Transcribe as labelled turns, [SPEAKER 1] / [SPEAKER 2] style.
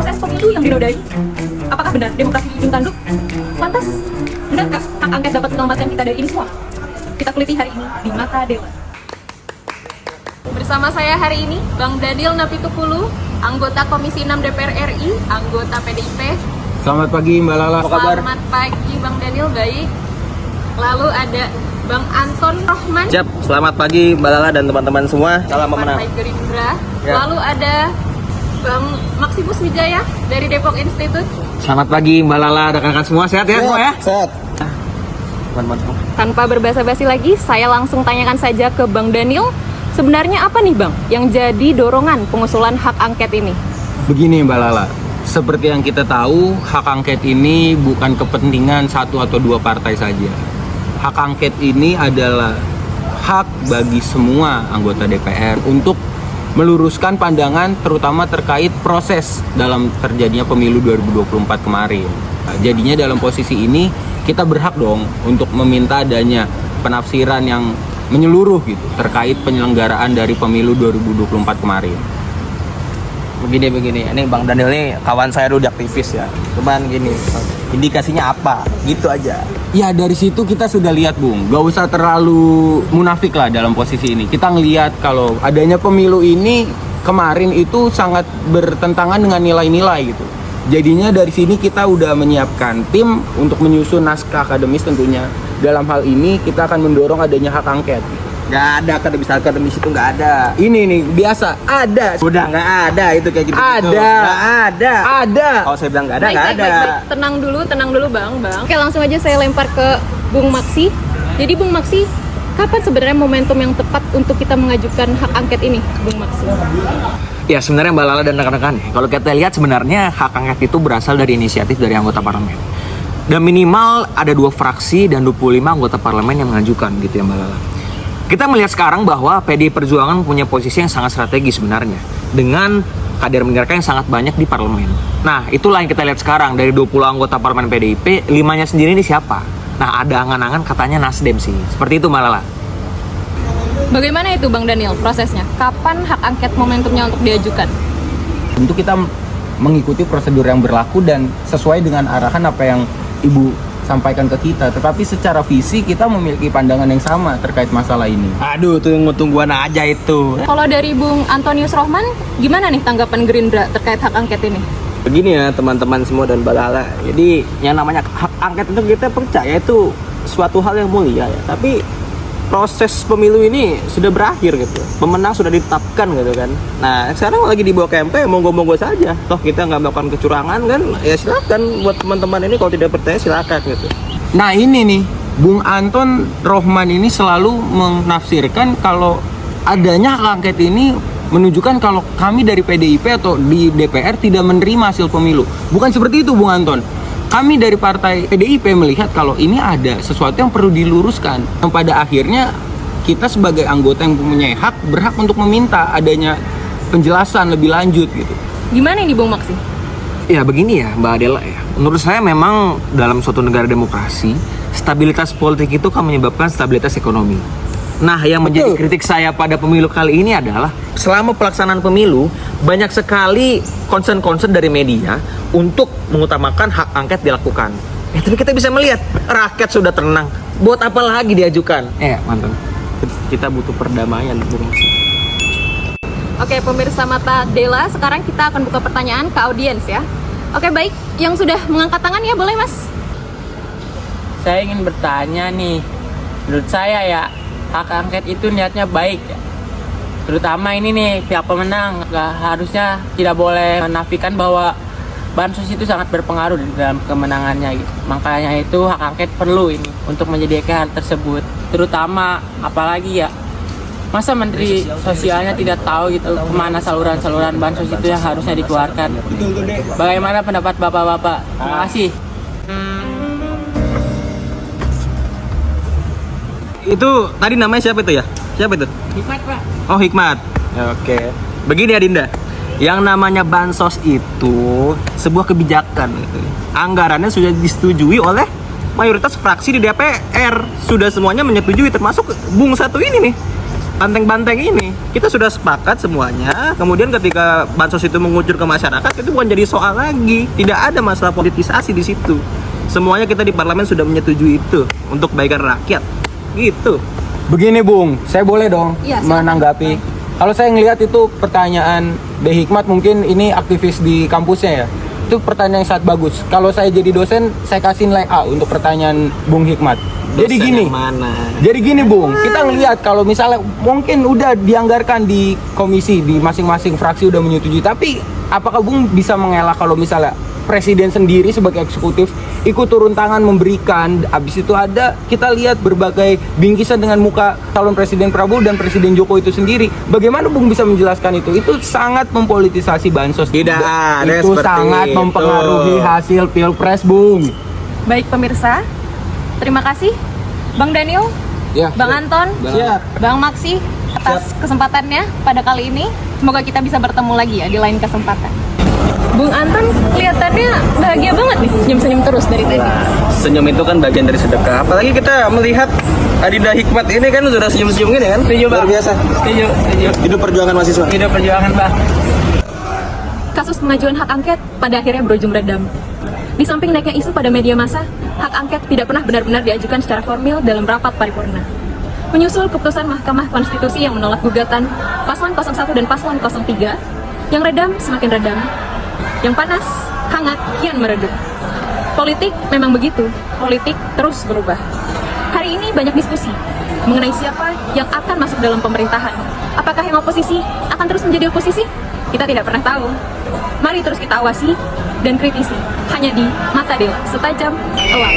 [SPEAKER 1] proses pemilu yang dinodai? Apakah benar demokrasi di ujung tanduk? Lantas, benarkah hak angket dapat menyelamatkan kita dari ini semua? Kita teliti hari ini di Mata Dewa. Bersama saya hari ini, Bang Daniel Napitukulu, anggota Komisi 6 DPR RI, anggota PDIP.
[SPEAKER 2] Selamat pagi Mbak Lala, apa kabar?
[SPEAKER 1] Selamat pagi Bang Daniel, baik. Lalu ada Bang Anton Rohman.
[SPEAKER 3] Siap, selamat pagi Mbak Lala dan teman-teman semua. Salam pemenang.
[SPEAKER 1] Partai Gerindra.
[SPEAKER 3] Ya.
[SPEAKER 1] Lalu ada Bang Maximus Wijaya dari Depok Institute.
[SPEAKER 3] Selamat pagi Mbak Lala, rekan-rekan semua sehat ya semua ya?
[SPEAKER 2] Sehat.
[SPEAKER 3] Teman-teman semua.
[SPEAKER 1] Tanpa berbasa-basi lagi, saya langsung tanyakan saja ke Bang Daniel. Sebenarnya apa nih Bang yang jadi dorongan pengusulan hak angket ini?
[SPEAKER 2] Begini Mbak Lala, seperti yang kita tahu, hak angket ini bukan kepentingan satu atau dua partai saja. Hak angket ini adalah hak bagi semua anggota DPR untuk meluruskan pandangan terutama terkait proses dalam terjadinya pemilu 2024 kemarin. Nah, jadinya dalam posisi ini kita berhak dong untuk meminta adanya penafsiran yang menyeluruh gitu terkait penyelenggaraan dari pemilu 2024 kemarin.
[SPEAKER 3] Begini, ini Bang Daniel nih kawan saya dulu di aktivis ya. Cuman gini, indikasinya apa? Gitu aja.
[SPEAKER 2] Ya dari situ kita sudah lihat Bung, gak usah terlalu munafik lah dalam posisi ini. Kita ngelihat kalau adanya pemilu ini kemarin itu sangat bertentangan dengan nilai-nilai gitu. Jadinya dari sini kita udah menyiapkan tim untuk menyusun naskah akademis tentunya. Dalam hal ini kita akan mendorong adanya hak angket.
[SPEAKER 3] Gak ada akademis itu gak ada.
[SPEAKER 2] Ini nih biasa ada.
[SPEAKER 3] Udah gak ada itu kayak gitu.
[SPEAKER 2] Ada.
[SPEAKER 3] Gak ada.
[SPEAKER 2] Ada.
[SPEAKER 3] Kalau saya bilang gak ada, gak ada.
[SPEAKER 1] Baik. Tenang dulu Bang. Oke, langsung aja saya lempar ke Bung Maksi. Jadi Bung Maksi, kapan sebenarnya momentum yang tepat untuk kita mengajukan hak angket ini, Bung Maksi?
[SPEAKER 3] Ya sebenarnya Mbak Lala dan rekan-rekan, kalau kita lihat sebenarnya hak angket itu berasal dari inisiatif dari anggota parlemen. Dan minimal ada 2 fraksi dan 25 anggota parlemen yang mengajukan gitu ya Mbak Lala. Kita melihat sekarang bahwa PDI Perjuangan punya posisi yang sangat strategis sebenarnya dengan kader mereka yang sangat banyak di parlemen. Nah, itulah yang kita lihat sekarang dari 20 anggota parlemen PDIP, 5-nya sendiri ini siapa? Nah, ada angan-angan katanya Nasdem sih. Seperti itu Mbak Lala.
[SPEAKER 1] Bagaimana itu Bang Daniel prosesnya? Kapan hak angket momentumnya untuk diajukan?
[SPEAKER 2] Tentu kita mengikuti prosedur yang berlaku dan sesuai dengan arahan apa yang Ibu sampaikan ke kita. Tetapi secara visi kita memiliki pandangan yang sama terkait masalah ini.
[SPEAKER 3] Aduh, tungguan aja itu.
[SPEAKER 1] Kalau dari Bung Antonius Rohman, gimana nih tanggapan Gerindra terkait hak angket ini?
[SPEAKER 3] Begini ya teman-teman semua dan Mbak Lala. Jadi yang namanya hak angket itu kita percaya itu suatu hal yang mulia ya. Tapi proses pemilu ini sudah berakhir gitu. Pemenang sudah ditetapkan gitu kan. Nah sekarang lagi dibawa ke MP, monggo-monggo saja. Toh kita nggak melakukan kecurangan kan. Ya silakan buat teman-teman ini kalau tidak percaya silakan gitu.
[SPEAKER 2] Nah ini nih, Bung Anton Rohman ini selalu menafsirkan kalau adanya hak angket ini menunjukkan kalau kami dari PDIP atau di DPR tidak menerima hasil pemilu. Bukan seperti itu Bung Anton. Kami dari partai PDIP melihat kalau ini ada sesuatu yang perlu diluruskan. Yang pada akhirnya kita sebagai anggota yang mempunyai hak berhak untuk meminta adanya penjelasan lebih lanjut gitu.
[SPEAKER 1] Gimana ini Bung Maksi?
[SPEAKER 3] Ya begini ya Mbak Adela ya. Menurut saya memang dalam suatu negara demokrasi, stabilitas politik itu kan menyebabkan stabilitas ekonomi. Nah yang menjadi kritik saya pada pemilu kali ini adalah selama pelaksanaan pemilu banyak sekali concern dari media untuk mengutamakan hak angket dilakukan. Tapi kita bisa melihat rakyat sudah tenang. Buat apa lagi diajukan? Mantan. Kita butuh perdamaian, Bung.
[SPEAKER 1] Oke, pemirsa Mata Dela, sekarang kita akan buka pertanyaan ke audiens ya. Oke, baik. Yang sudah mengangkat tangan ya, boleh Mas?
[SPEAKER 4] Saya ingin bertanya nih, menurut saya ya hak angket itu niatnya baik ya. Terutama ini nih pihak pemenang harusnya tidak boleh menafikan bahwa bansos itu sangat berpengaruh di dalam kemenangannya gitu. Makanya itu hak angket perlu ini untuk menyediakan hal tersebut. Terutama apalagi ya masa Menteri Sosialnya tidak tahu gitu kemana saluran-saluran bansos itu yang harusnya dikeluarkan. Bagaimana pendapat Bapak-bapak? Terima kasih.
[SPEAKER 3] Itu tadi namanya siapa itu ya? Siapa itu?
[SPEAKER 4] Hikmat Pak.
[SPEAKER 3] Oh Hikmat. Oke. Begini Adinda. Yang namanya bansos itu sebuah kebijakan gitu. Anggarannya sudah disetujui oleh mayoritas fraksi di DPR. Sudah semuanya menyetujui termasuk Bung satu ini nih.
[SPEAKER 5] banteng-banteng ini kita sudah sepakat semuanya. Kemudian ketika bansos itu mengucur ke masyarakat, itu bukan jadi soal lagi. Tidak ada masalah politisasi di situ. Semuanya kita di parlemen sudah menyetujui itu untuk kebaikan rakyat. Gitu.
[SPEAKER 2] Begini Bung, saya boleh dong
[SPEAKER 1] Iya, silakan.
[SPEAKER 2] menanggapi. Kalau saya ngelihat itu pertanyaan B. Hikmat, mungkin ini aktivis di kampusnya ya. Itu pertanyaan yang sangat bagus. Kalau saya jadi dosen, saya kasih nilai A untuk pertanyaan Bung Hikmat. Jadi
[SPEAKER 5] Dosen
[SPEAKER 2] gini.
[SPEAKER 5] yang mana?
[SPEAKER 2] Jadi gini Bung, kita ngelihat kalau misalnya mungkin udah dianggarkan di komisi, di masing-masing fraksi udah menyetujui, tapi apakah Bung bisa mengelak kalau misalnya presiden sendiri sebagai eksekutif ikut turun tangan memberikan, habis itu ada kita lihat berbagai bingkisan dengan muka calon presiden Prabowo dan presiden Jokowi itu sendiri. Bagaimana Bung bisa menjelaskan itu? Itu sangat mempolitisasi bansos.
[SPEAKER 5] Tidak ada
[SPEAKER 2] itu
[SPEAKER 5] seperti
[SPEAKER 2] sangat
[SPEAKER 5] itu.
[SPEAKER 2] mempengaruhi hasil pilpres Bung.
[SPEAKER 1] Baik pemirsa, terima kasih Bang Daniel,
[SPEAKER 2] Ya.
[SPEAKER 1] Bang Anton,
[SPEAKER 5] Siap.
[SPEAKER 1] Bang Maksi atas kesempatannya pada kali ini. Semoga kita bisa bertemu lagi ya di lain kesempatan. Bung Anton kelihatannya bahagia banget nih, senyum-senyum terus dari tadi.
[SPEAKER 5] Senyum itu kan bagian dari sedekah. Apalagi kita melihat Adinda Hikmat ini kan sudah senyum-senyum gini kan.
[SPEAKER 4] Setuju, Bang.
[SPEAKER 5] Luar biasa.
[SPEAKER 4] Setuju.
[SPEAKER 5] Hidup perjuangan mahasiswa.
[SPEAKER 4] Hidup perjuangan, Bang.
[SPEAKER 1] Kasus pengajuan hak angket pada akhirnya berujung redam. Di samping naiknya isu pada media massa, hak angket tidak pernah benar-benar diajukan secara formil dalam rapat paripurna. Menyusul keputusan Mahkamah Konstitusi yang menolak gugatan Paslon 01 dan Paslon 03, yang redam semakin redam, yang panas, hangat, kian meredup. Politik memang begitu, politik terus berubah. Hari ini banyak diskusi mengenai siapa yang akan masuk dalam pemerintahan. Apakah yang oposisi akan terus menjadi oposisi? Kita tidak pernah tahu. Mari terus kita awasi dan kritisi hanya di Mata Dewa, setajam elap.